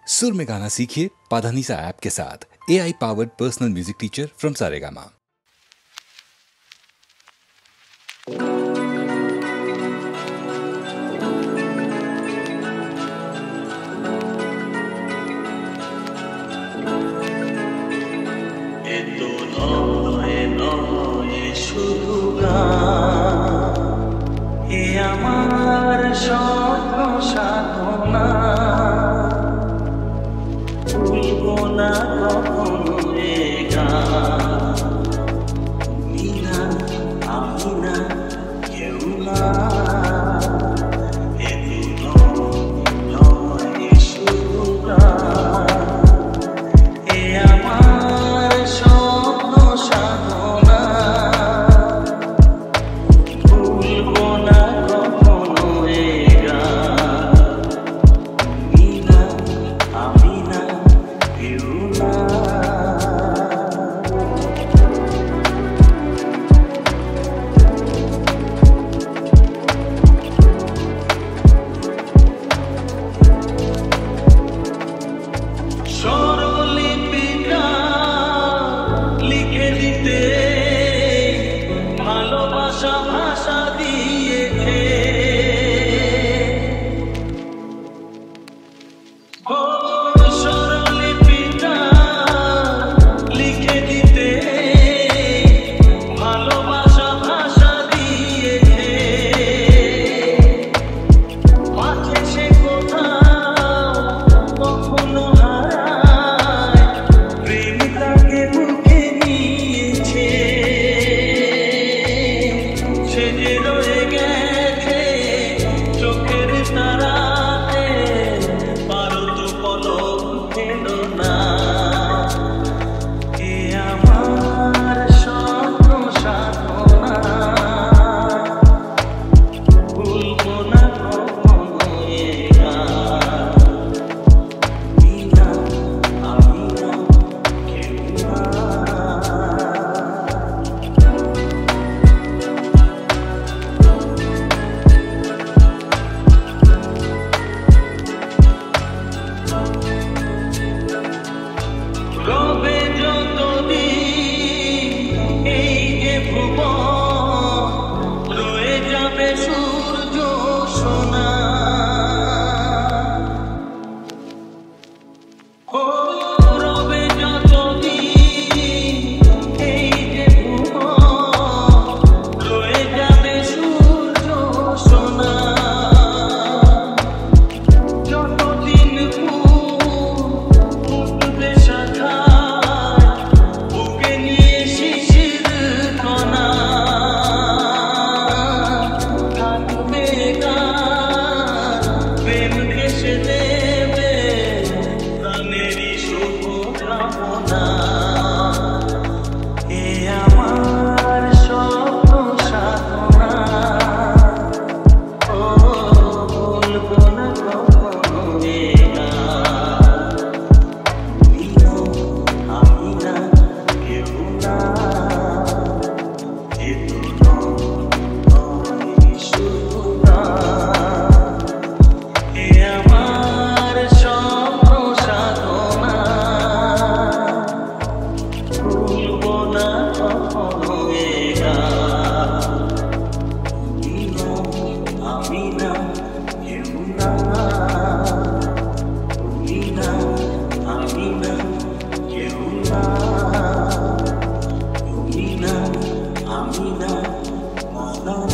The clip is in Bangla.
सुर में गाना सीखिए पाधानीसा ऐप के साथ। AI powered personal music teacher from Saregama. আমার স্বপ্ন সাধনা ভুলবো না কখনো এ গান। তুমি না, আমি না, কেউ না, এ নয় শুধু গান। এ আমার স্বপ্ন সাধনা ভুলবো না কখনো এ গান। তুমি না, আমি না, কেউ না। স্বরলিপিটা লিখে দিতে ভালোবাসা ভাষা দিয়েছে। ও স্বরলিপিটা লিখে দিতে ভালোবাসা ভাষা দিয়েছে। মাঝে সে কোথাও কখনো হারায়, প্রেম তাকে বুকে নিয়েছে। সে যে রয়ে গেছে চোখের তারাতে, পারো তো পলক ফেলো না। এ আমার স্বপ্ন সাধনা ভুলবো না কখনো এ গান। তুমি না, আমি না, কেউ না। রবে যতদিন এই যে ভুবন, রয়ে যাবে সূর্য সোনা। ও রবে যতদিন এই যে ভুবন, রয়ে যাবে সূর্য সোনা। যতদিন ফুটবে শাখায়, বুকে নিয়ে শিশির কণা। থাকবে গান, প্রেম ভেসে দেবে প্রাণেরই শুভ কামনা। এ আমার স্বপ্ন সাধনা ও ভুলবো না কখনো এ গান। তুমি না, আমি না, কেউ না, এ নয় শুধু গান। এ আমার স্বপ্ন সাধনা ভুলবো না কখনো এ গান। তুমি না, আমি না, কেউ না। তুমি না, আমি না, কেউ না। তুমি না, আমি না, না, না।